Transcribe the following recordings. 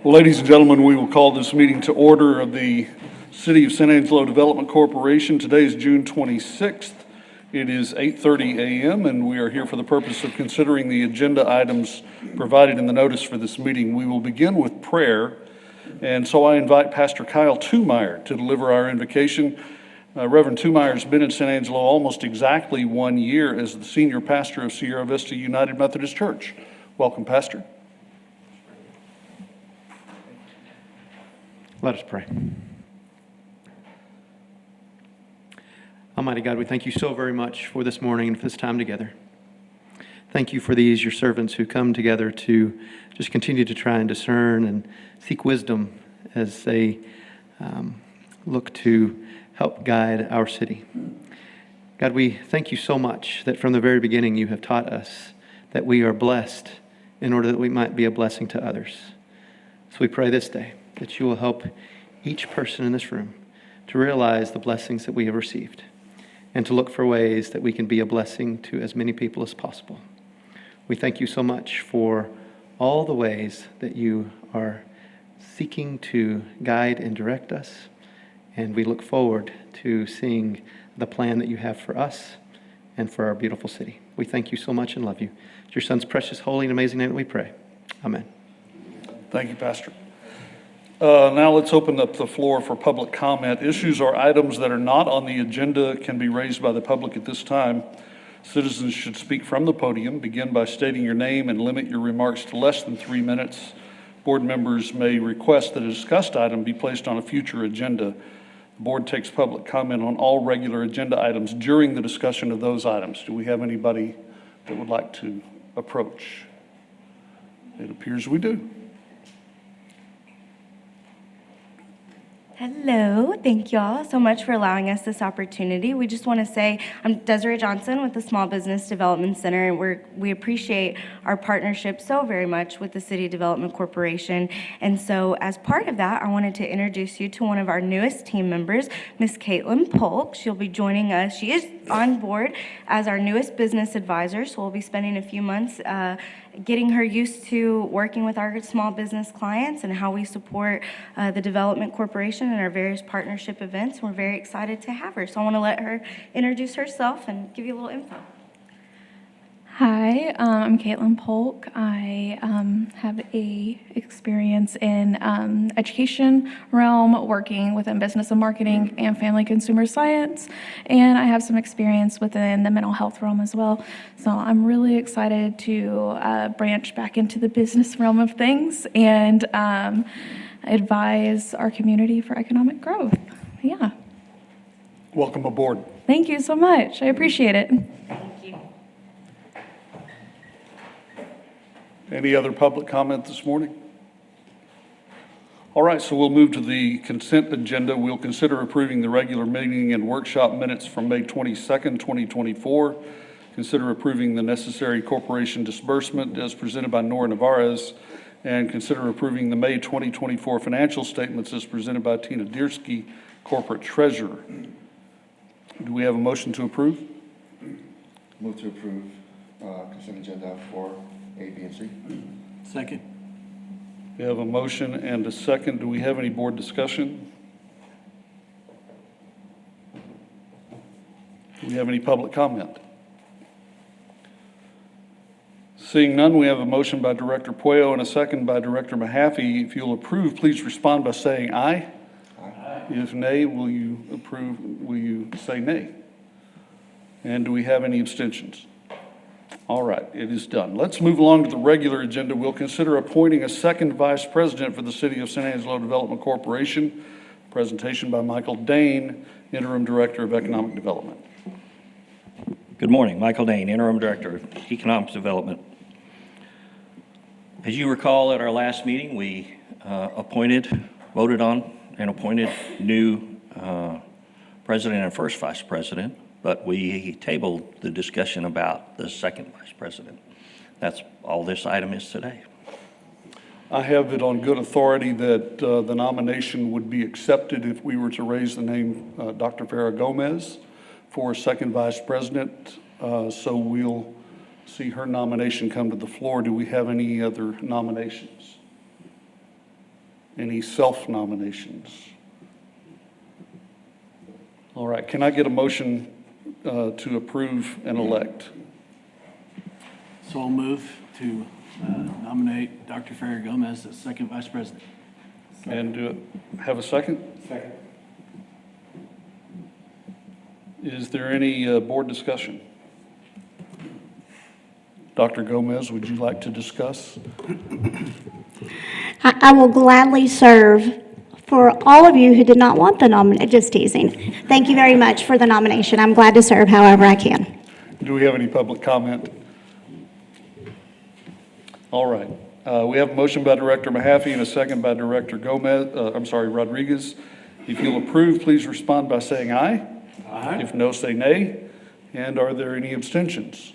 Well, ladies and gentlemen, we will call this meeting to order of the City of San Angelo Development Corporation. Today is June 26th. It is 8:30 a.m. and we are here for the purpose of considering the agenda items provided in the notice for this meeting. We will begin with prayer, and so I invite Pastor Kyle Tumeyer to deliver our invocation. Reverend Tumeyer has been in San Angelo almost exactly 1 year as the senior pastor of Sierra Vista United Methodist Church. Welcome, Pastor. Let us pray. Almighty God, we thank you so very much for this morning and for this time together. Thank you for these, your servants, who come together to just continue to try and discern and seek wisdom as they look to help guide our city. God, we thank you so much that from the very beginning you have taught us that we are blessed in order that we might be a blessing to others. So we pray this day that you will help each person in this room to realize the blessings that we have received and to look for ways that we can be a blessing to as many people as possible. We thank you so much for all the ways that you are seeking to guide and direct us, and we look forward to seeing the plan that you have for us and for our beautiful city. We thank you so much and love you. It's your Son's precious, holy, and amazing name that we pray. Amen. Thank you, Pastor. Now let's open up the floor for public comment. Issues or items that are not on the agenda can be raised by the public at this time. Citizens should speak from the podium. Begin by stating your name and limit your remarks to less than 3 minutes. Board members may request that a discussed item be placed on a future agenda. The board takes public comment on all regular agenda items during the discussion of those items. Do we have anybody that would like to approach? It appears we do. Hello, thank you all so much for allowing us this opportunity. We just want to say I'm Desiree Johnson with the Small Business Development Center, and we appreciate our partnership so very much with the City Development Corporation. And so as part of that, I wanted to introduce you to one of our newest team members, Miss Caitlin Polk. She'll be joining us. She is on board as our newest business advisor, so we'll be spending a few months getting her used to working with our small business clients and how we support the Development Corporation and our various partnership events. We're very excited to have her. So I want to let her introduce herself and give you a little info. Hi, I'm Caitlin Polk. I have a experience in education realm, working within business and marketing and family consumer science, and I have some experience within the mental health realm as well. So I'm really excited to branch back into the business realm of things and advise our community for economic growth. Yeah. Welcome aboard. Thank you so much. I appreciate it. Any other public comment this morning? All right, so we'll move to the consent agenda. We'll consider approving the regular meeting and workshop minutes from May 22nd, 2024. Consider approving the necessary corporation disbursement as presented by Nora Navarez, and consider approving the May 2024 financial statements as presented by Tina Diersky, Corporate Treasurer. Do we have a motion to approve? Move to approve consent agenda for A, B, and C. Second. We have a motion and a second. Do we have any board discussion? Do we have any public comment? Seeing none, we have a motion by Director Pueyo and a second by Director Mahaffey. If you'll approve, please respond by saying aye. Aye. If nay, will you approve? Will you say nay? And do we have any abstentions? All right, it is done. Let's move along to the regular agenda. We'll consider appointing a second vice president for the City of San Angelo Development Corporation. Presentation by Michael Dane, Interim Director of Economic Development. Good morning. Michael Dane, Interim Director of Economic Development. As you recall, at our last meeting, we voted on and appointed new president and first vice president, but we tabled the discussion about the second vice president. That's all this item is today. I have it on good authority that the nomination would be accepted if we were to raise the name Dr. Vera Gomez for second vice president. So we'll see her nomination come to the floor. Do we have any other nominations? Any self-nominations? All right, can I get a motion to approve and elect? So I'll move to nominate Dr. Ferrer Gomez as second vice president. And have a second? Second. Is there any board discussion? Dr. Gomez, would you like to discuss? I will gladly serve for all of you who did not want the nomination. Just teasing. Thank you very much for the nomination. I'm glad to serve however I can. Do we have any public comment? All right. We have a motion by Director Mahaffey and a second by Director Rodriguez. If you'll approve, please respond by saying aye. Aye. If no, say nay. And are there any abstentions?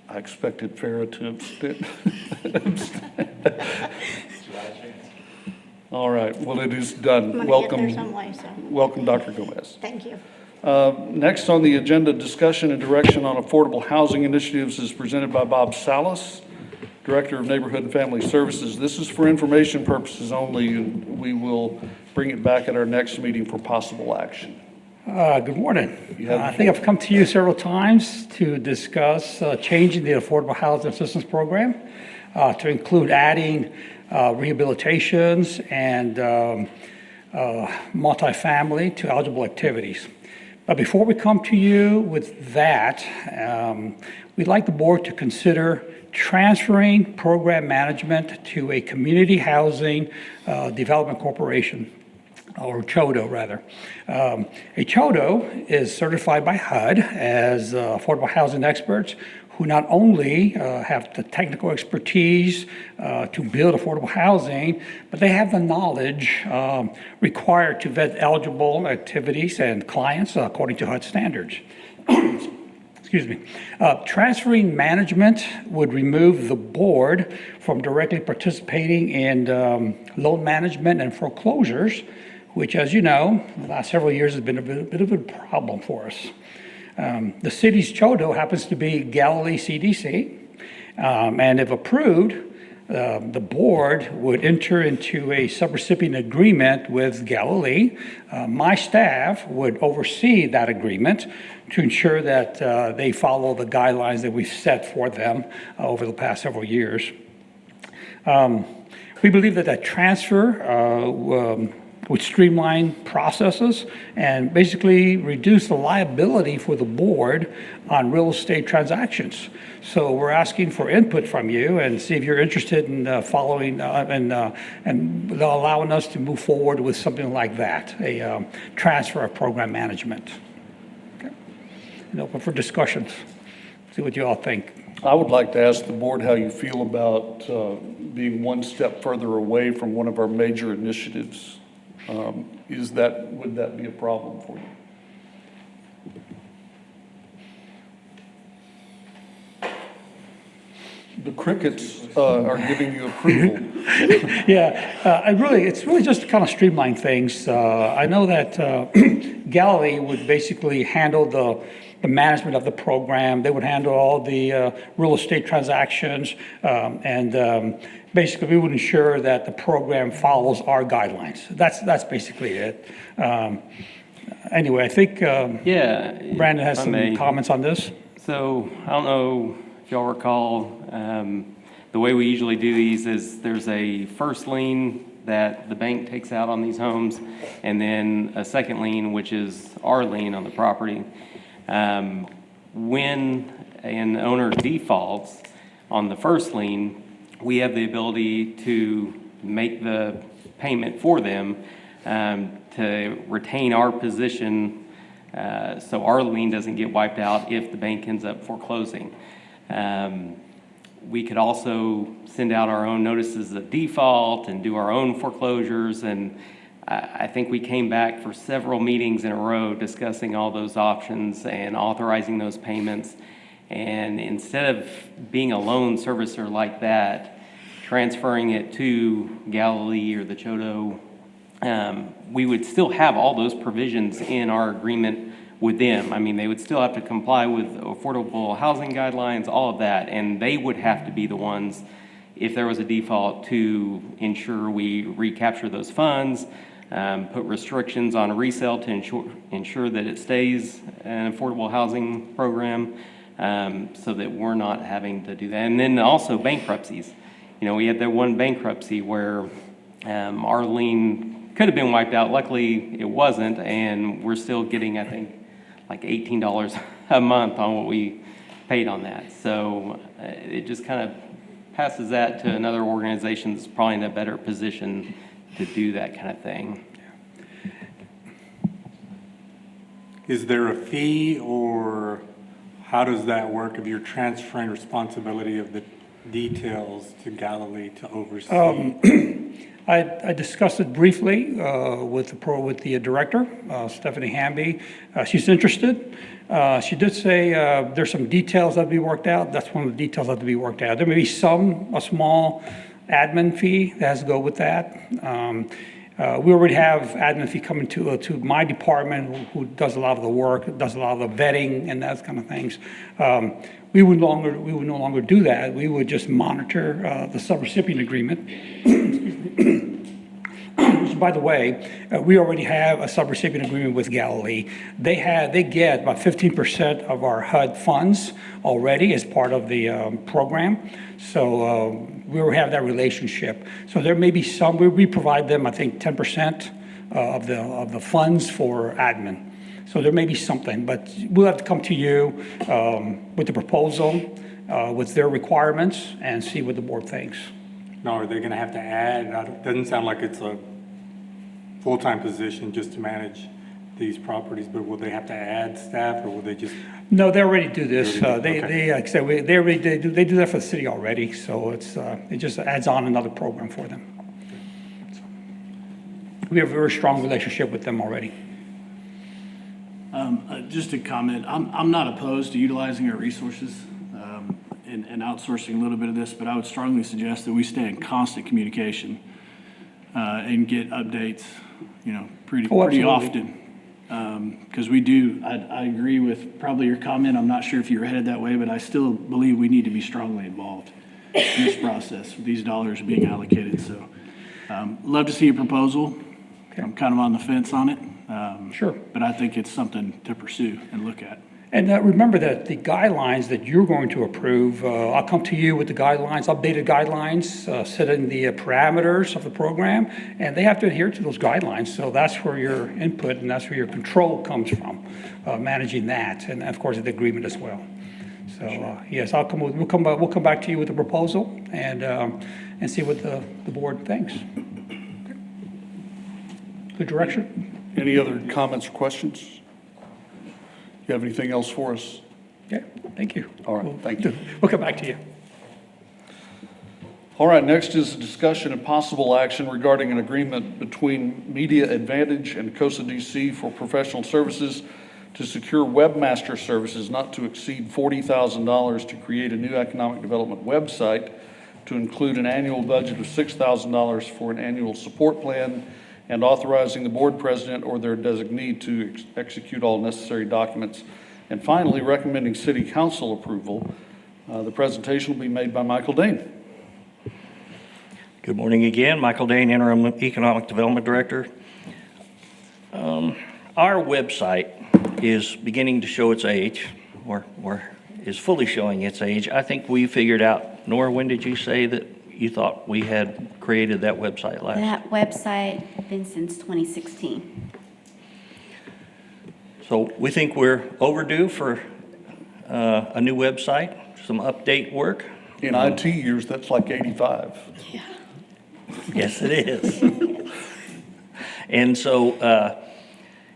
I expected Farah to abstain. All right, well, it is done. I'm going to get there Welcome, some way, so welcome, Dr. Gomez. thank you. Next on the agenda, discussion and direction on affordable housing initiatives is presented by Bob Salas, Director of Neighborhood and Family Services. This is for information purposes only, and we will bring it back at our next meeting for possible action. Good morning. You have the I think I've come to you several times to discuss changing the Affordable Housing Assistance Program to include adding rehabilitations and multifamily to eligible activities. But before we come to you with that, we'd like the board to consider transferring program management to a community housing development corporation, or CHODO rather. A CHODO is certified by HUD as affordable housing experts who not only have the technical expertise to build affordable housing, but they have the knowledge required to vet eligible activities and clients according to HUD standards. Excuse me. Transferring management would remove the board from directly participating in loan management and foreclosures, which, as you know, the last several years has been a bit of a problem for us. The city's CHODO happens to be Galilee CDC, and if approved, the board would enter into a subrecipient agreement with Galilee. My staff would oversee that agreement to ensure that they follow the guidelines that we've set for them over the past several years. We believe that that transfer would streamline processes and basically reduce the liability for the board on real estate transactions. So we're asking for input from you and see if you're interested in following and allowing us to move forward with something like that, a transfer of program management. Okay. And open for discussions. See what you all think. I would like to ask the board how you feel about being one step further away from one of our major initiatives. Would that be a problem for you? The crickets are giving you approval. Yeah, it's really just to kind of streamline things. I know that Galilee would basically handle the management of the program. They would handle all the real estate transactions, and basically we would ensure that the program follows our guidelines. That's basically it. Anyway, I think Brandon has some comments on this. So I don't know if y'all recall, the way we usually do these is there's a first lien that the bank takes out on these homes, and then a second lien, which is our lien on the property. When an owner defaults on the first lien, we have the ability to make the payment for them to retain our position so our lien doesn't get wiped out if the bank ends up foreclosing. We could also send out our own notices of default and do our own foreclosures, and I think we came back for several meetings in a row discussing all those options and authorizing those payments. And instead of being a loan servicer like that, transferring it to Galilee or the CHODO, we would still have all those provisions in our agreement with them. I mean, they would still have to comply with affordable housing guidelines, all of that, and they would have to be the ones if there was a default, to ensure we recapture those funds, put restrictions on resale to ensure that it stays an affordable housing program, so that we're not having to do that. And then also bankruptcies. We had that one bankruptcy where our lien could have been wiped out. Luckily, it wasn't, and we're still getting, I think, like $18 a month on what we paid on that. So it just kind of passes that to another organization that's probably in a better position to do that kind of thing. Is there a fee, or how does that work if you're transferring responsibility of the details to Galilee to oversee? I discussed it briefly with the director, Stephanie Hamby. She's interested. She did say there's some details that have to be worked out. That's one of the details that have to be worked out. There may be a small admin fee that has to go with that. We already have admin fee coming to my department, who does a lot of the work, does a lot of the vetting and that kind of things. We would no longer do that. We would just monitor the subrecipient agreement. Which, by the way, we already have a subrecipient agreement with Galilee. They get about 15% of our HUD funds already as part of the program. So we already have that relationship. So there may be some, we provide them, I think, 10% of the funds for admin. So there may be something, but we'll have to come to you with the proposal, with their requirements, and see what the board thinks. No, are they going to have to add? It doesn't sound like it's a full-time position just to manage these properties, but will they have to add staff, or will they just? No, they already do this. Okay. They like I said, they already do that for the city already. So it just adds on another program for them. So we have a very strong relationship with them already. Just a comment, I'm not opposed to utilizing our resources and outsourcing a little bit of this, but I would strongly suggest that we stay in constant communication and get updates, pretty absolutely. often. Because we do, I agree with probably your comment. I'm not sure if you're headed that way, but I still believe we need to be strongly involved in this process with these dollars being allocated. So love to see a proposal. Okay. I'm kind of on the fence on it. Sure. But I think it's something to pursue and look at. And remember that the guidelines that you're going to approve, I'll come to you with the guidelines, updated guidelines, setting the parameters of the program, and they have to adhere to those guidelines. So that's where your input and that's where your control comes from, managing that, and of course the agreement as well. So yes, we'll come back to you with a proposal and see what the board thinks. Good direction. Any other comments or questions? You have anything else for us? Yeah, thank you. All right, thank you. We'll come back to you. All right, next is a discussion and possible action regarding an agreement between Media Advantage and COSA DC for professional services to secure webmaster services not to exceed $40,000 to create a new economic development website, to include an annual budget of $6,000 for an annual support plan, and authorizing the board president or their designee to execute all necessary documents. And finally, recommending city council approval. The presentation will be made by Michael Dane. Good morning again. Michael Dane, Interim Economic Development Director. Our website is beginning to show its age, or is fully showing its age. I think we figured out, Nora, when did you say that you thought we had created that website last? That website been since 2016. So we think we're overdue for a new website, some update work. In IT years, that's like 85. Yeah. Yes, it is. And so,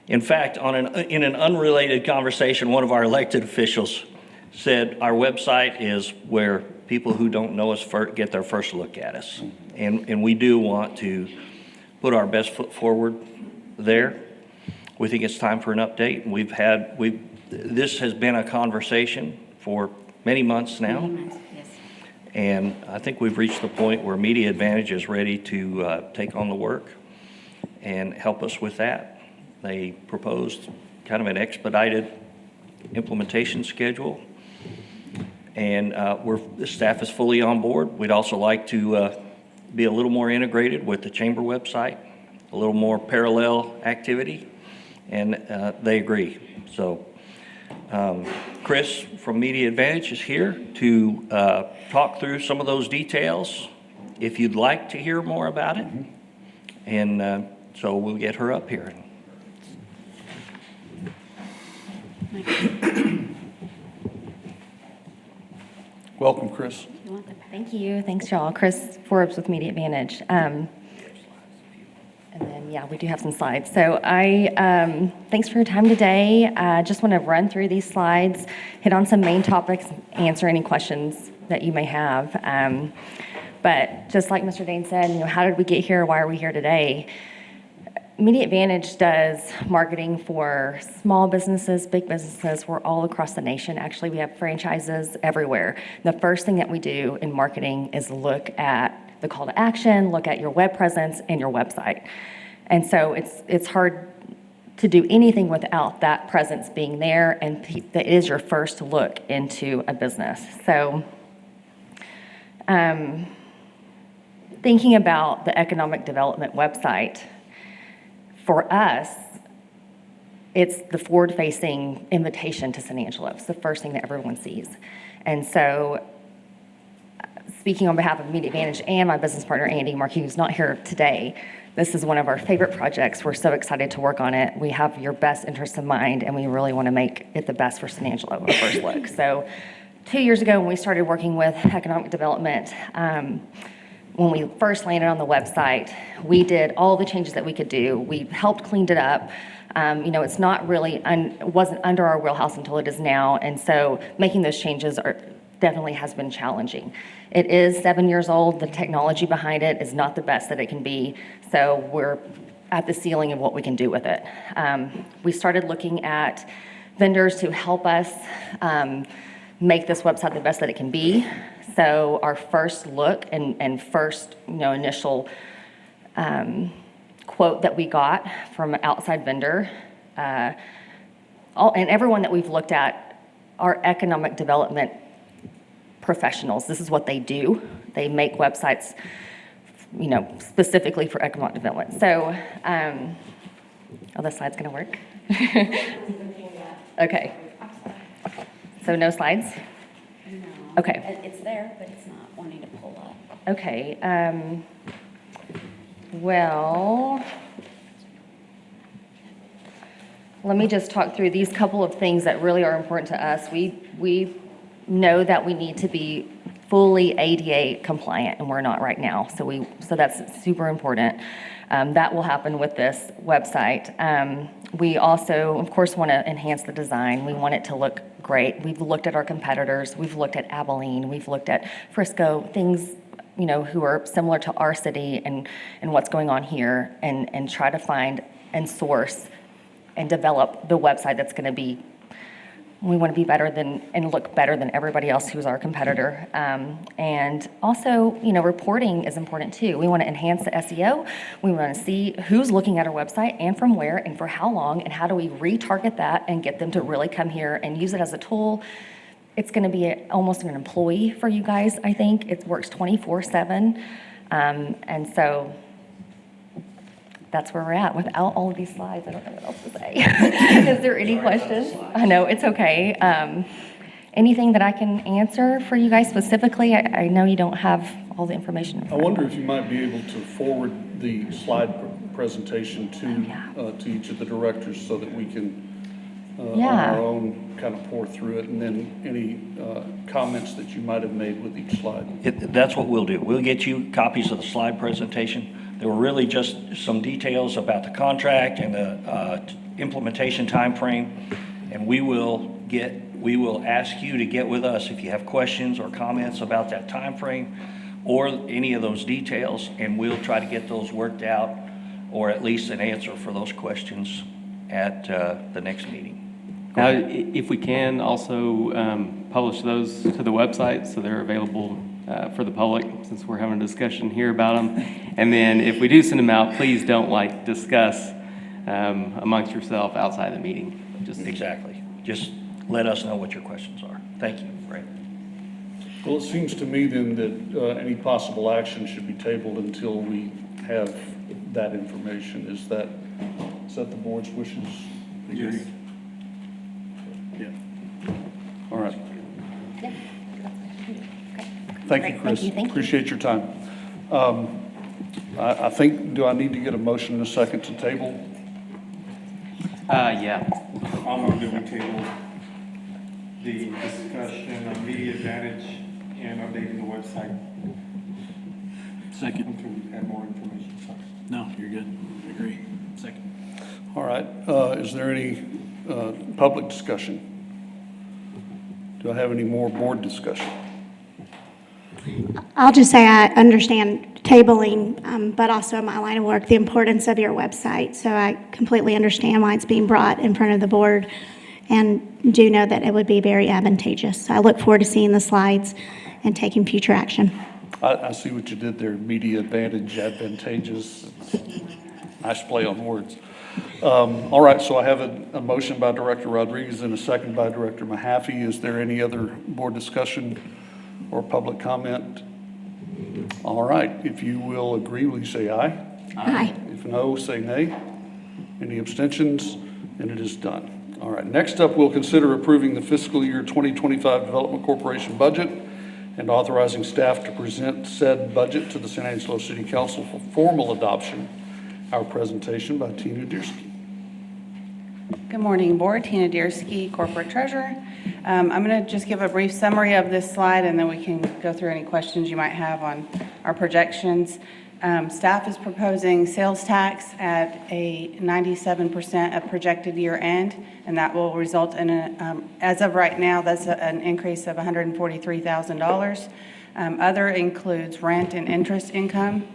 in fact, in an unrelated conversation, one of our elected officials said our website is where people who don't know us get their first look at us. And we do want to put our best foot forward there. We think it's time for an update. This has been a conversation for many months now. Yes. And I think we've reached the point where Media Advantage is ready to take on the work and help us with that. They proposed kind of an expedited implementation schedule. And the staff is fully on board. We'd also like to be a little more integrated with the chamber website, a little more parallel activity, and they agree. So Chris from Media Advantage is here to talk through some of those details if you'd like to hear more about it. And so we'll get her up here. Welcome, Chris. Thank you. Thanks, y'all. Chris Forbes with Media Advantage. And then, yeah, we do have some slides. So thanks for your time today. I just want to run through these slides, hit on some main topics, answer any questions that you may have. But just like Mr. Dane said, how did we get here? Why are we here today? Media Advantage does marketing for small businesses, big businesses. We're all across the nation. Actually, we have franchises everywhere. The first thing that we do in marketing is look at the call to action, look at your web presence and your website. And so it's hard to do anything without that presence being there, and that is your first look into a business. So thinking about the economic development website, for us, it's the forward-facing invitation to San Angelo. It's the first thing that everyone sees. And so, speaking on behalf of Media Advantage and my business partner, Andy Markey, who's not here today, this is one of our favorite projects. We're so excited to work on it. We have your best interests in mind, and we really want to make it the best for San Angelo, our first look. So 2 years ago, when we started working with economic development, when we first landed on the website, we did all the changes that we could do. We helped cleaned it up. It's not really, wasn't under our wheelhouse until it is now. And so making those changes definitely has been challenging. It is 7 years old. The technology behind it is not the best that it can be. So we're at the ceiling of what we can do with it. We started looking at vendors to help us make this website the best that it can be. So our first look and first initial quote that we got from an outside vendor, and everyone that we've looked at are economic development professionals. This is what they do. They make websites, specifically for economic development. So, this slide's gonna work? Okay. So no slides? No. Okay. It's there, but it's not wanting to pull up. Okay, well, let me just talk through these couple of things that really are important to us. We know that we need to be fully ADA compliant, and we're not right now. So that's super important. That will happen with this website. We also, of course, want to enhance the design. We want it to look great. We've looked at our competitors. We've looked at Abilene. We've looked at Frisco, things, who are similar to our city and what's going on here, and try to find and source and develop the website that's going to be, we want to be better than and look better than everybody else who's our competitor. And also, reporting is important too. We want to enhance the SEO. We want to see who's looking at our website and from where and for how long, and how do we retarget that and get them to really come here and use it as a tool. It's going to be almost an employee for you guys, I think. It works 24/7. And so that's where we're at. Without all of these slides, I don't know what else to say. Is there any questions? I know, it's okay. Anything that I can answer for you guys specifically? I know you don't have all the information. I wonder if you might be able to forward the slide presentation to each of the directors so that we can, on our own, kind of pour through it, and then any comments that you might have made with each slide. That's what we'll do. We'll get you copies of the slide presentation. There were really just some details about the contract and the implementation timeframe, and we will ask you to get with us if you have questions or comments about that timeframe or any of those details, and we'll try to get those worked out, or at least an answer for those questions at the next meeting. Now, if we can also publish those to the website so they're available for the public, since we're having a discussion here about them. And then if we do send them out, please don't discuss amongst yourself outside the meeting. Exactly. Just let us know what your questions are. Thank you, Brad. Well, it seems to me then that any possible action should be tabled until we have that information. Is that the board's wishes? Yes. Yeah. All right. Thank you, Great. Chris. Thank you. Appreciate your time. I think, do I need to get a motion in a second to table? Yeah. I'll move that we table the discussion on media advantage and updating the website Second. until we have more information. Sorry. No, you're good. Agree. Second. All right. Is there any public discussion? Do I have any more board discussion? I'll just say I understand tabling, but also in my line of work, the importance of your website. So I completely understand why it's being brought in front of the board and do know that it would be very advantageous. So I look forward to seeing the slides and taking future action. I see what you did there, media advantage, advantageous. Nice play on words. All right, so I have a motion by Director Rodriguez and a second by Director Mahaffey. Is there any other board discussion or public comment? All right, if you will agree, will you say aye? Aye. If no, say nay. Any abstentions? And it is done. All right, next up, we'll consider approving the fiscal year 2025 Development Corporation budget and authorizing staff to present said budget to the San Angelo City Council for formal adoption. Our presentation by Tina Diersky. Good morning, Board. Tina Diersky, Corporate Treasurer. I'm going to just give a brief summary of this slide, and then we can go through any questions you might have on our projections. Staff is proposing sales tax at a 97% of projected year end, and that will result in, as of right now, that's an increase of $143,000. Other includes rent and interest income.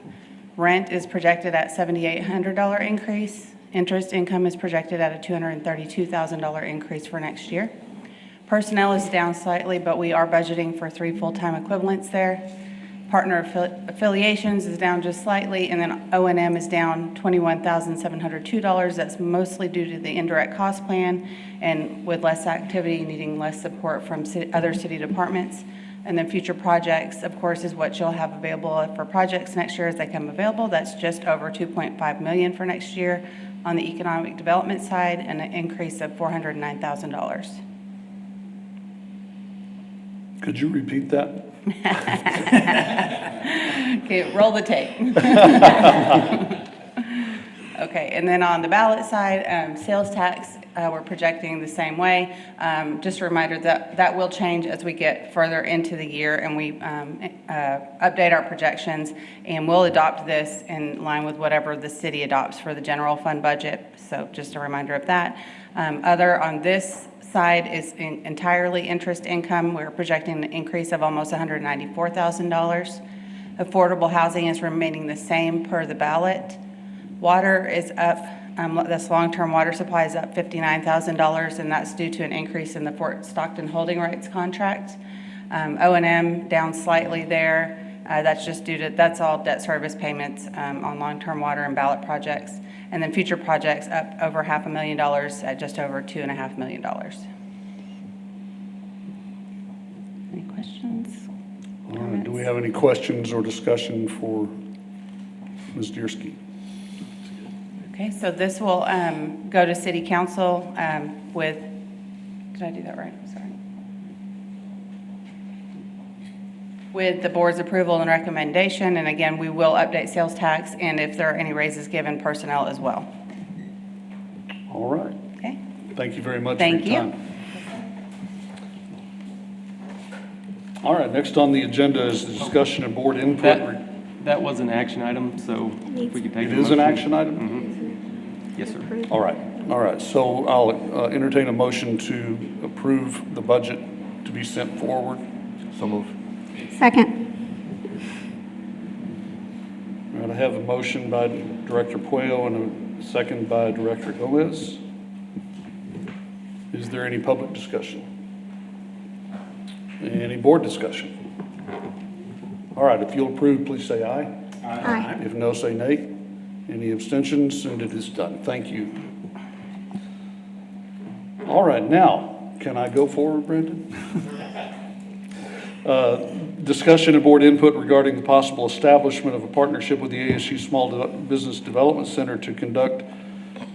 Rent is projected at $7,800 increase. Interest income is projected at a $232,000 increase for next year. Personnel is down slightly, but we are budgeting for 3 full-time equivalents there. Partner affiliations is down just slightly, and then O&M is down $21,702. That's mostly due to the indirect cost plan and with less activity, needing less support from other city departments. And then future projects, of course, is what you'll have available for projects next year as they come available. That's just over $2.5 million for next year on the economic development side, and an increase of $409,000. Could you repeat that? Okay, roll the tape. Okay, and then on the ballot side, sales tax, we're projecting the same way. Just a reminder that that will change as we get further into the year and we update our projections, and we'll adopt this in line with whatever the city adopts for the general fund budget. So just a reminder of that. Other on this side is entirely interest income. We're projecting an increase of almost $194,000. Affordable housing is remaining the same per the ballot. Water is up, this long-term water supply is up $59,000, and that's due to an increase in the Fort Stockton holding rights contract. O&M down slightly there. That's just due to, that's all debt service payments on long-term water and ballot projects. And then future projects up over $500,000 at just over $2.5 million. Any questions? All right, do we have any questions or discussion for Ms. Diersky? Okay, so this will go to City Council with, did I do that right? Sorry. With the board's approval and recommendation, and again, we will update sales tax, and if there are any raises given, personnel as well. All right. Okay. Thank you very much Thank for your you. time. All right, next on the agenda is the discussion and board input. That was an action item, so if we could take It a is an motion. action item? Mm-hmm. Yes, sir. All right, so I'll entertain a motion to approve the budget to be sent forward. So move. Second. All right, I have a motion by Director Puello and a second by Director Gomez. Is there any public discussion? Any board discussion? All right, if you'll approve, please say aye. Aye. If no, say nay. Any abstentions? And it is done. Thank you. All right, now, can I go forward, Brendan? Discussion and board input regarding the possible establishment of a partnership with the ASU Business Development Center to conduct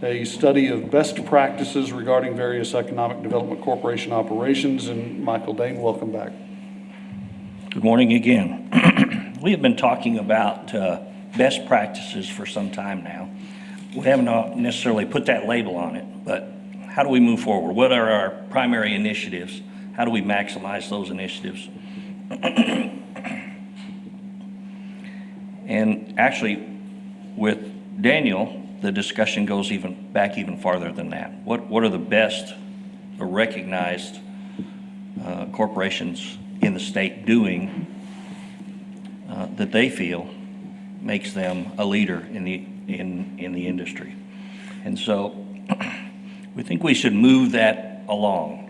a study of best practices regarding various economic development corporation operations. And Michael Dane, welcome back. Good morning again. We have been talking about best practices for some time now. We haven't necessarily put that label on it, but how do we move forward? What are our primary initiatives? How do we maximize those initiatives? And actually, with Daniel, the discussion goes even farther than that. What are the best or recognized corporations in the state doing that they feel makes them a leader in the industry? And so we think we should move that along.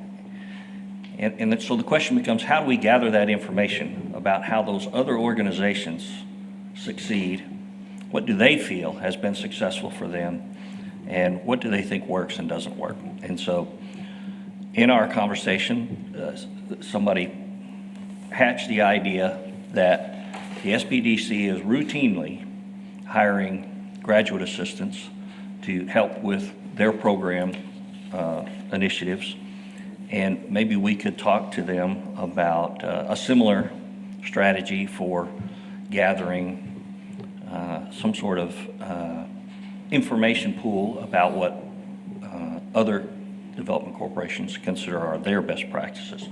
And so the question becomes, how do we gather that information about how those other organizations succeed? What do they feel has been successful for them? And what do they think works and doesn't work? And so in our conversation, somebody hatched the idea that the SBDC is routinely hiring graduate assistants to help with their program initiatives. And maybe we could talk to them about a similar strategy for gathering some sort of information pool about what other development corporations consider are their best practices.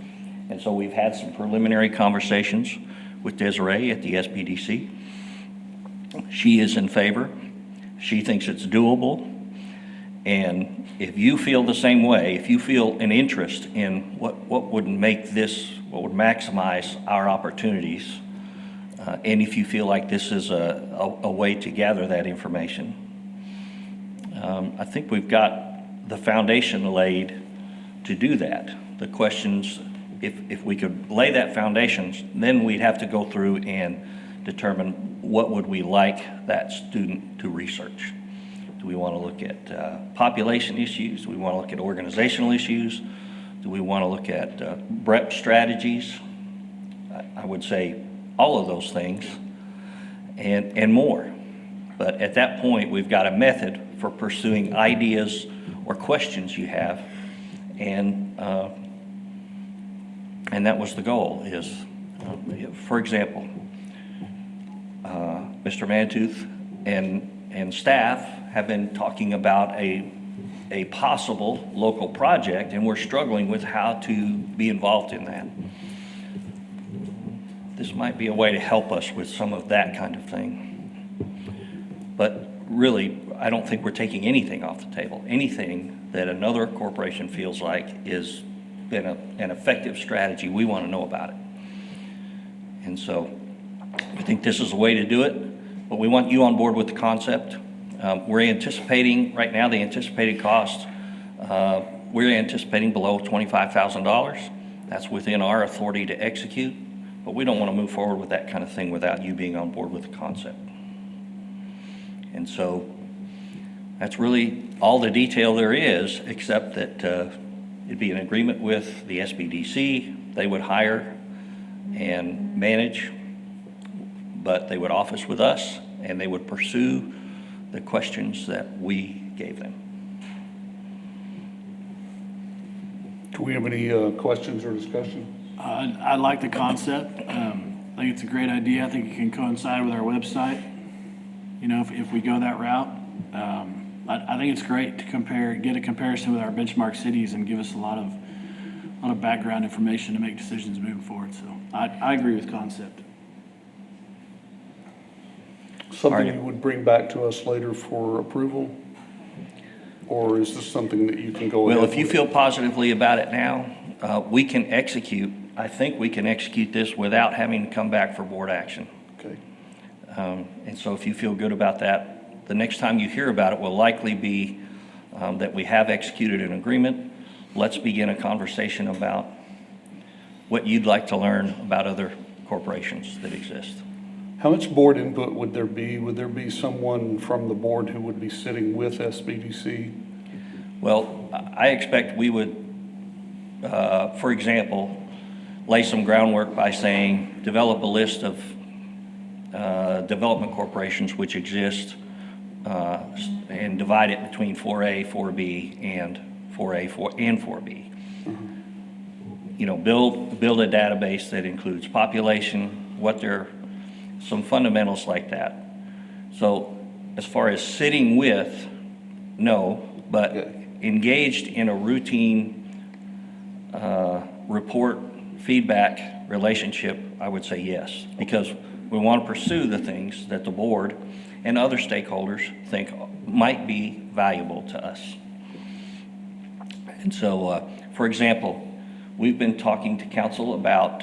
And so we've had some preliminary conversations with Desiree at the SBDC. She is in favor. She thinks it's doable. And if you feel the same way, if you feel an interest in what would make this, what would maximize our opportunities, and if you feel like this is a way to gather that information, I think we've got the foundation laid to do that. The questions, if we could lay that foundation, then we'd have to go through and determine what would we like that student to research. Do we want to look at population issues? Do we want to look at organizational issues? Do we want to look at BREP strategies? I would say all of those things and more. But at that point, we've got a method for pursuing ideas or questions you have. And that was the goal is, for example, Mr. Mantooth and staff have been talking about a possible local project, and we're struggling with how to be involved in that. This might be a way to help us with some of that kind of thing. But really, I don't think we're taking anything off the table. Anything that another corporation feels like is been an effective strategy, we want to know about it. And so I think this is a way to do it, but we want you on board with the concept. We're anticipating, right now, the anticipated cost, we're anticipating below $25,000. That's within our authority to execute, but we don't want to move forward with that kind of thing without you being on board with the concept. And so that's really all the detail there is, except that it'd be an agreement with the SBDC. They would hire and manage, but they would office with us, and they would pursue the questions that we gave them. Do we have any questions or discussion? I like the concept. I think it's a great idea. I think it can coincide with our website. You know, if we go that route, I think it's great to get a comparison with our benchmark cities and give us a lot of background information to make decisions moving forward. So I agree with concept. Something you would bring back to us later for approval? Or is this something that you can go ahead with? Well, if you feel positively about it now, we can execute. I think we can execute this without having to come back for board action. Okay. And so if you feel good about that, the next time you hear about it will likely be that we have executed an agreement. Let's begin a conversation about what you'd like to learn about other corporations that exist. How much board input would there be? Would there be someone from the board who would be sitting with SBDC? Well, I expect we would, for example, lay some groundwork by saying, develop a list of development corporations which exist and divide it between 4A, 4B, and 4A, and 4B. You know, build a database that includes population, some fundamentals like that. So as far as sitting with, no, but engaged in a routine report, feedback relationship, I would say yes, because we want to pursue the things that the board and other stakeholders think might be valuable to us. And so, for example, we've been talking to council about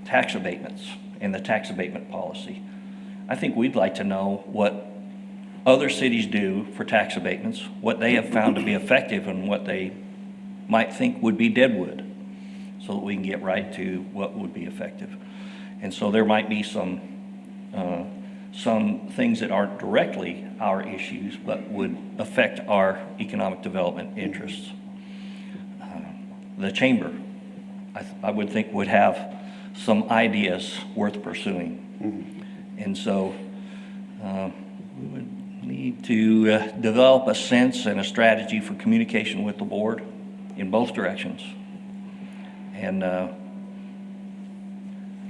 tax abatements and the tax abatement policy. I think we'd like to know what other cities do for tax abatements, what they have found to be effective and what they might think would be deadwood, so that we can get right to what would be effective. And so there might be some things that aren't directly our issues, but would affect our economic development interests. The chamber, I would think, would have some ideas worth pursuing. And so we would need to develop a sense and a strategy for communication with the board in both directions. And it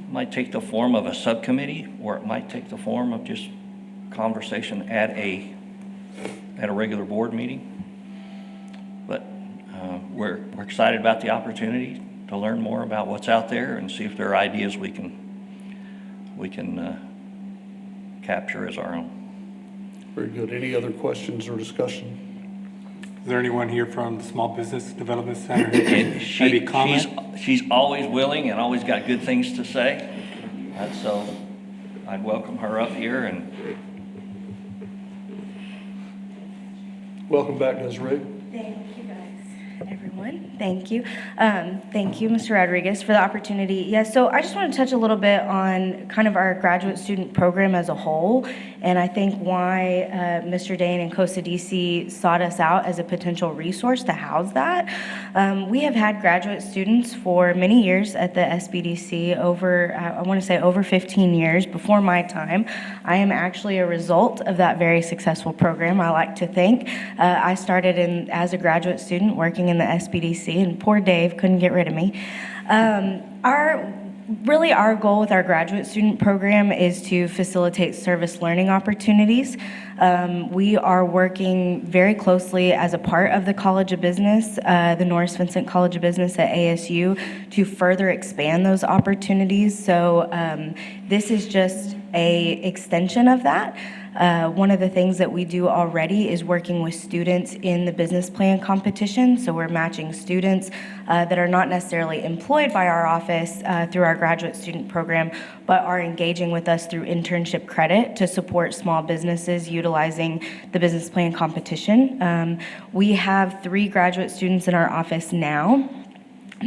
might take the form of a subcommittee, or it might take the form of just conversation at a regular board meeting. But we're excited about the opportunity to learn more about what's out there and see if there are ideas we can capture as our own. Very good. Any other questions or discussion? Is there anyone here from the Small Business Development Center who can maybe comment? She's always willing and always got good things to say. So I'd welcome her up here. And welcome back, Desiree. Thank you, guys, everyone. Thank you. Thank you, Mr. Rodriguez, for the opportunity. Yeah, so I just want to touch a little bit on kind of our graduate student program as a whole, and I think why Mr. Dane and Costa DC sought us out as a potential resource to house that. We have had graduate students for many years at the SBDC, I want to say over 15 years before my time. I am actually a result of that very successful program, I like to think. I started as a graduate student working in the SBDC, and poor Dave couldn't get rid of me. Our goal with our graduate student program is to facilitate service learning opportunities. We are working very closely as a part of the College of Business, the Norris Vincent College of Business at ASU, to further expand those opportunities. So this is just an extension of that. One of the things that we do already is working with students in the business plan competition. So we're matching students that are not necessarily employed by our office through our graduate student program, but are engaging with us through internship credit to support small businesses utilizing the business plan competition. We have 3 graduate students in our office now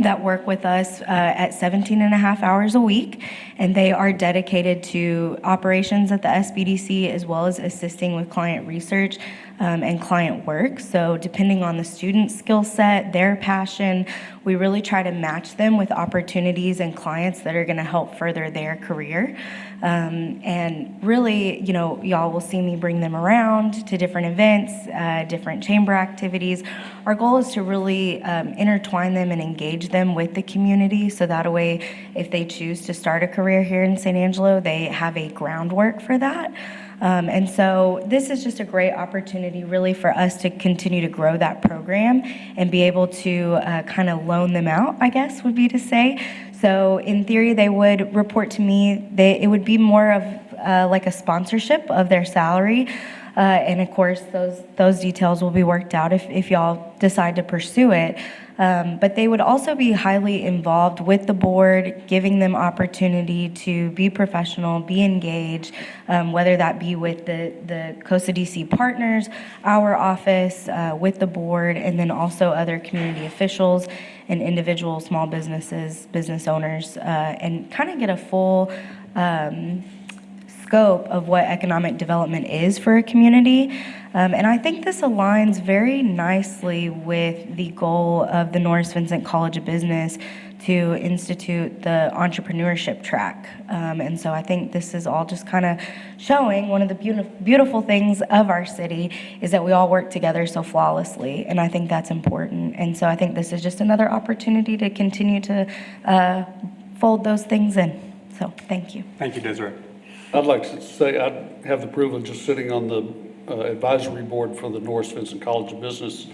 that work with us at 17 and a half hours a week, and they are dedicated to operations at the SBDC as well as assisting with client research and client work. So depending on the student's skill set, their passion, we really try to match them with opportunities and clients that are going to help further their career. And really, y'all will see me bring them around to different events, different chamber activities. Our goal is to really intertwine them and engage them with the community, so that way, if they choose to start a career here in San Angelo, they have a groundwork for that. And so this is just a great opportunity really for us to continue to grow that program and be able to kind of loan them out, I guess would be to say. So in theory, they would report to me. It would be more of like a sponsorship of their salary. And of course, those details will be worked out if y'all decide to pursue it. But they would also be highly involved with the board, giving them opportunity to be professional, be engaged, whether that be with the Costa DC partners, our office, with the board, and then also other community officials and individual small businesses, business owners, and kind of get a full scope of what economic development is for a community. And I think this aligns very nicely with the goal of the Norris Vincent College of Business to institute the entrepreneurship track. And so I think this is all just kind of showing one of the beautiful things of our city is that we all work together so flawlessly, and I think that's important. And so I think this is just another opportunity to continue to fold those things in. So thank you. Thank you, Desiree. I'd like to say I have the privilege of sitting on the advisory board for the Norris Vincent College of Business,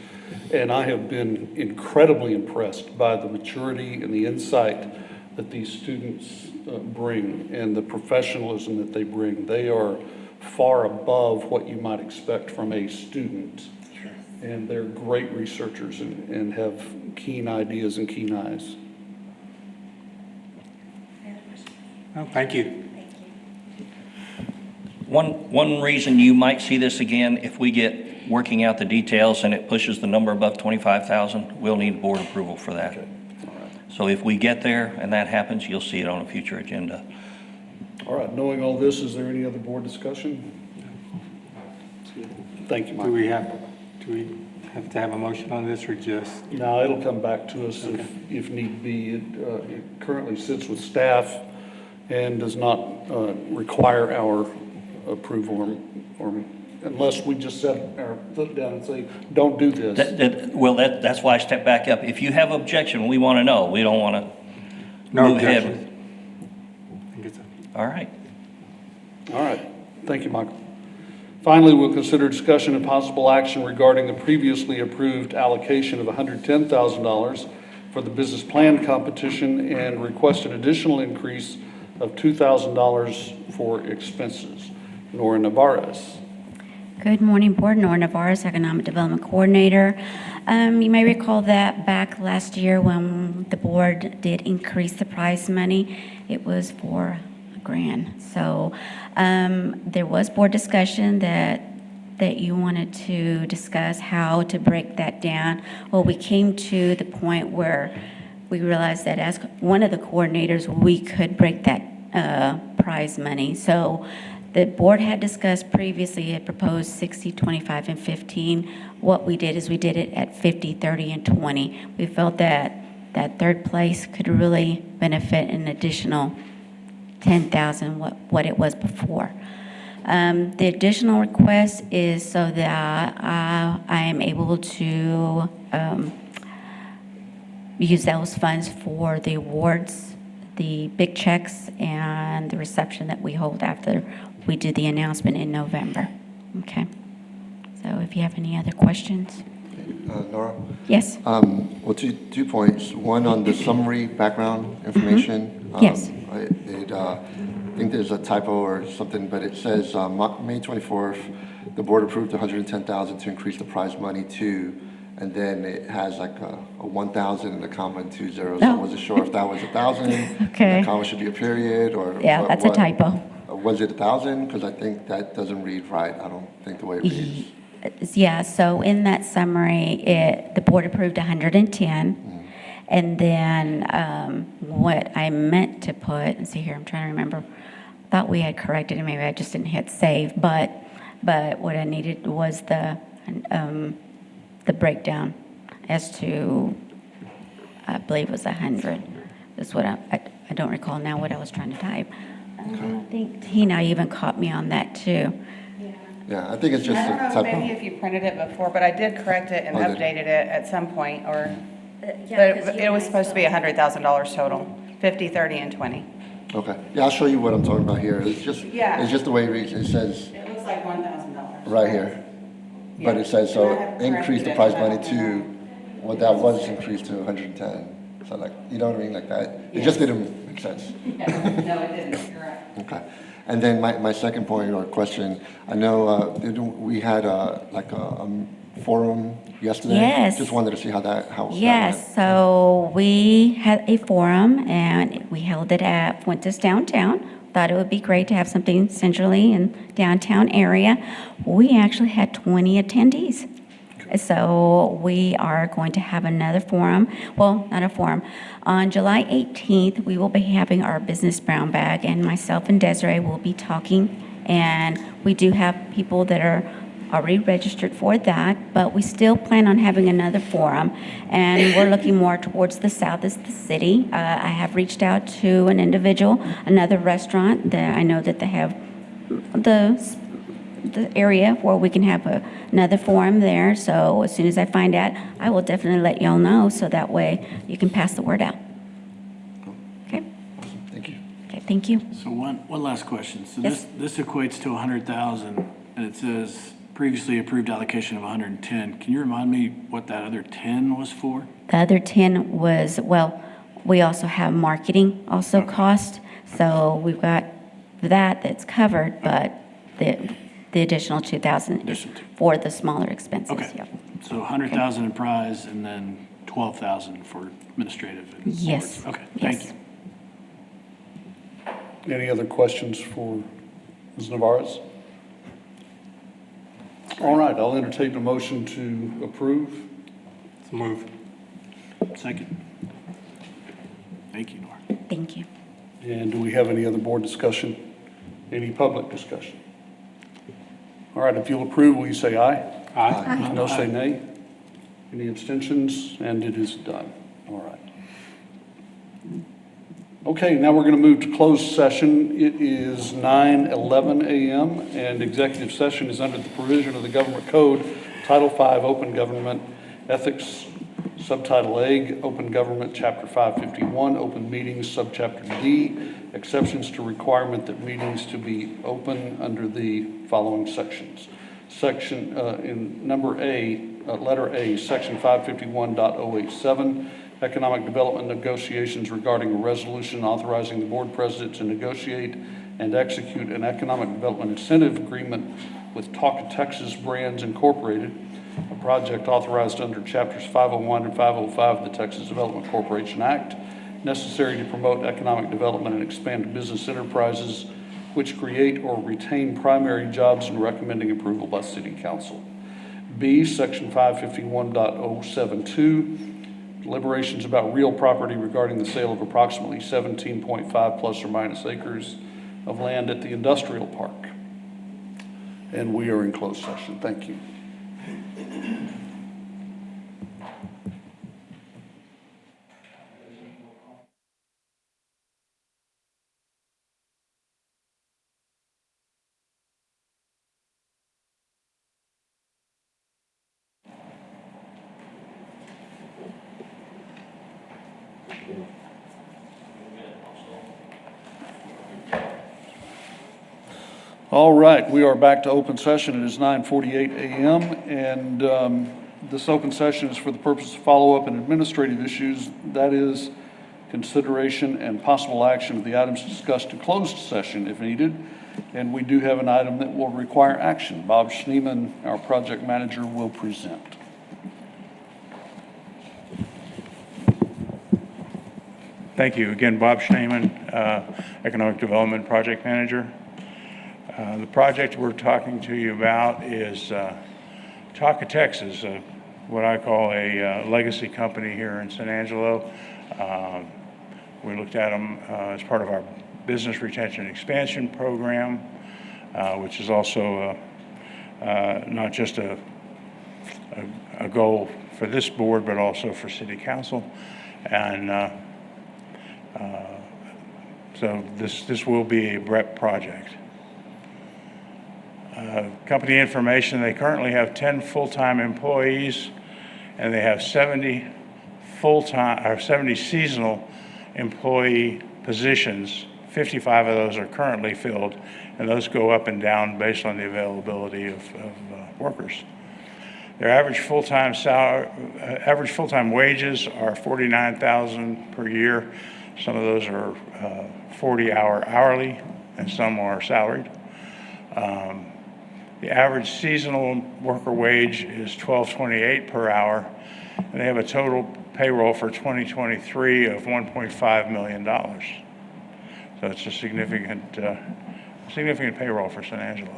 and I have been incredibly impressed by the maturity and the insight that these students bring and the professionalism that they bring. They are far above what you might expect from a student, and they're great researchers and have keen ideas and keen eyes. Oh, thank you. One reason you might see this again, if we get working out the details and it pushes the number above 25,000, we'll need board approval for that. Okay. All right. So if we get there and that happens, you'll see it on a future agenda. All right, knowing all this, is there any other board discussion? Thank you, Do Mike. we have to have a motion on this or just? No, it'll come back to us if need be. It currently sits with staff and does not require our approval or unless we just set our foot down and say, don't do this. That's why I stepped back up. If you have objection, we want to know. We don't want to No move ahead. objection. I think it's All right. All right, thank you, Michael. Finally, we'll consider discussion and possible action regarding the previously approved allocation of $110,000 for the business plan competition and request an additional increase of $2,000 for expenses. Nora Navarez. Good morning, Board. Nora Navarez, Economic Development Coordinator. You may recall that back last year when the board did increase the prize money, it was for $1,000. So there was board discussion that you wanted to discuss how to break that down. Well, we came to the point where we realized that as one of the coordinators, we could break that prize money. So the board had discussed previously, it proposed 60, 25, and 15. What we did is we did it at 50, 30, and 20. We felt that third place could really benefit an additional 10,000 what it was before. The additional request is so that I am able to use those funds for the awards, the big checks, and the reception that we hold after we do the announcement in November. Okay. So if you have any other questions. Nora? Yes. Well, two points. One on the summary background information. Yes. I think there's a typo or something, but it says May 24th, the board approved $110,000 to increase the prize money to, and then it has like a 1,000 and a comma and 2 zeros. So I wasn't sure if that was 1,000. Okay. The comma should be a period or. Yeah, that's a typo. Was it 1,000? Because I think that doesn't read right. I don't think the way it reads. Yeah, so in that summary, the board approved 110. And then what I meant to put, and see here, I'm trying to remember, thought we had corrected it, maybe I just didn't hit save, but what I needed was the breakdown as to, I believe it was 100. That's what I don't recall now what I was trying to type. I think Tina even caught me on that too. Yeah, I think it's just I a don't know, typo. maybe if you printed it before, but I did correct it and Oh, did you? updated it at some point, or, but it was supposed to be $100,000 total, 50, 30, and 20. Okay. Yeah, I'll show you what I'm talking about here. It's just the way it reads. It says It looks like $1,000. right here. But it says, so increase the prize money to, what that was increased to 110. So like, you know what I mean, like that. It just didn't make sense. No, it didn't, you're right. Okay. And then my second point or question, I know we had like a forum yesterday. Yes. Just wanted to see how that went. Yes, so we had a forum and we held it at Fuentes Downtown. Thought it would be great to have something centrally in downtown area. We actually had 20 attendees. So we are going to have another forum, well, not a forum. On July 18th, we will be having our business brown bag, and myself and Desiree will be talking. And we do have people that are already registered for that, but we still plan on having another forum, and we're looking more towards the south as the city. I have reached out to an individual, another restaurant that I know that they have the area where we can have another forum there. So as soon as I find out, I will definitely let y'all know, so that way you can pass the word out. Okay? Thank you. Okay, thank you. So one last question. So Yes. this equates to 100,000, and it says previously approved allocation of 110. Can you remind me what that other 10 was for? The other 10 was, well, we also have marketing also cost. So we've got that's covered, but the additional 2,000 is for the smaller expenses. Okay. Yep. So 100,000 in prize and then 12,000 for administrative. And Yes. boards. Okay, thank Yes. you. Any other questions for Ms. Navarez? All right, I'll entertain a motion to approve. So move. Second. Thank you, Nora. Thank you. And do we have any other board discussion? Any public discussion? All right, if you'll approve, will you say aye? Aye. No, say nay. Any abstentions? And it is done. All right. Okay, now we're going to move to closed session. It is 9:11 a.m. and executive session is under the provision of the Government Code, Title V, Open Government Ethics, Subtitle A, Open Government, Chapter 551, Open Meetings, Subchapter D, exceptions to requirement that meetings to be open under the following sections. Section, in number A, letter A, Section 551.087, Economic Development Negotiations regarding a resolution authorizing the board president to negotiate and execute an economic development incentive agreement with Talk of Texas Brands Incorporated, a project authorized under Chapters 501 and 505 of the Texas Development Corporation Act, necessary to promote economic development and expand business enterprises which create or retain primary jobs, and recommending approval by City Council. B, Section 551.072, deliberations about real property regarding the sale of approximately 17.5 plus or minus acres of land at the industrial park. And we are in closed session. Thank you. All right, we are back to open session. It is 9:48 a.m. and this open session is for the purpose of follow-up and administrative issues. That is consideration and possible action of the items discussed in closed session if needed. And we do have an item that will require action. Bob Schneeman, our project manager, will present. Thank you. Again, Bob Schneeman, Economic Development Project Manager. The project we're talking to you about is Talk of Texas, what I call a legacy company here in San Angelo. We looked at them as part of our Business Retention Expansion Program, which is also not just a goal for this board, but also for City Council. And so this will be a BREP project. Company information, they currently have 10 full-time employees, and they have 70 seasonal employee positions. 55 of those are currently filled, and those go up and down based on the availability of workers. Their average full-time wages are $49,000 per year. Some of those are 40-hour hourly, and some are salaried. The average seasonal worker wage is $12.28 per hour, and they have a total payroll for 2023 of $1.5 million. So it's a significant payroll for San Angelo.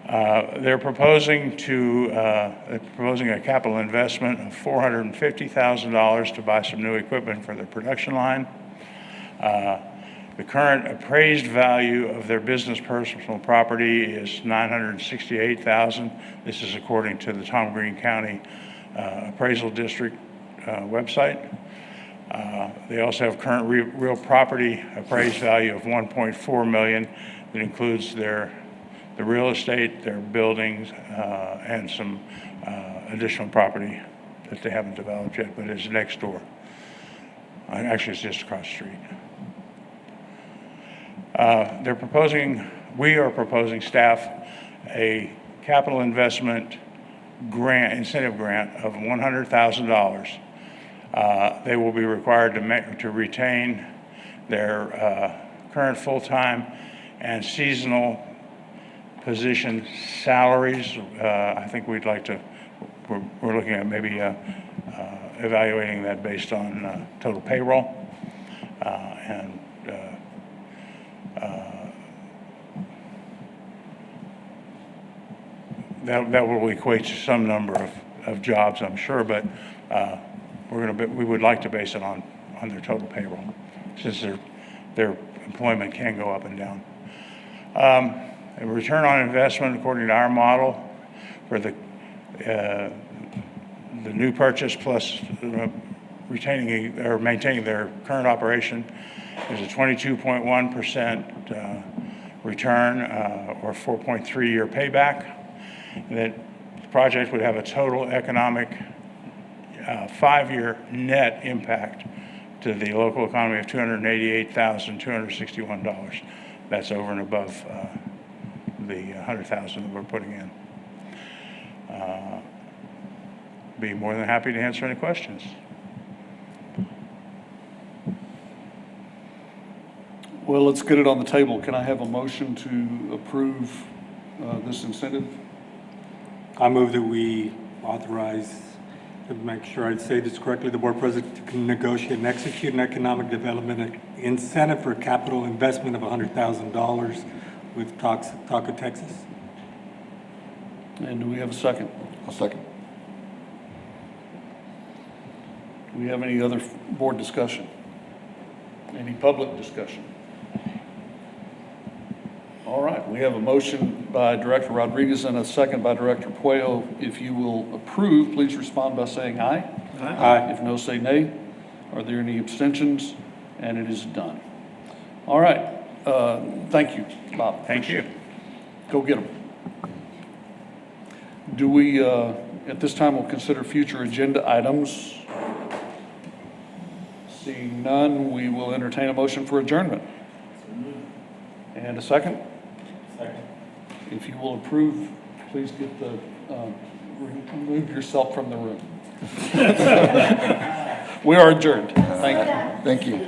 They're proposing a capital investment of $450,000 to buy some new equipment for their production line. The current appraised value of their business personal property is $968,000. This is according to the Tom Green County Appraisal District website. They also have current real property appraised value of $1.4 million. That includes the real estate, their buildings, and some additional property that they haven't developed yet, but is next door. Actually, it's just across the street. We are proposing staff a capital investment incentive grant of $100,000. They will be required to retain their current full-time and seasonal position salaries. I think we're looking at maybe evaluating that based on total payroll. That will equate to some number of jobs, I'm sure, but we would like to base it on their total payroll, since their employment can go up and down. A return on investment, according to our model, for the new purchase plus maintaining their current operation is a 22.1% return or 4.3-year payback. That the project would have a total economic 5-year net impact to the local economy of $288,261. That's over and above the $100,000 that we're putting in. Be more than happy to answer any questions. Well, let's get it on the table. Can I have a motion to approve this incentive? I move that we authorize, to make sure I say this correctly, the board president to negotiate and execute an economic development incentive for a capital investment of $100,000 with Taco, Texas. And do we have a second? I'll second. Do we have any other board discussion? Any public discussion? All right, we have a motion by Director Rodriguez and a second by Director Puello. If you will approve, please respond by saying aye. Aye. If no, say nay. Are there any abstentions? And it is done. All right, thank you, Bob. Thank you. Go get them. Do we, at this time, we'll consider future agenda items. Seeing none, we will entertain a motion for adjournment. And a second? Second. If you will approve, please get remove yourself from the room. We are adjourned. Thank you. Thank you.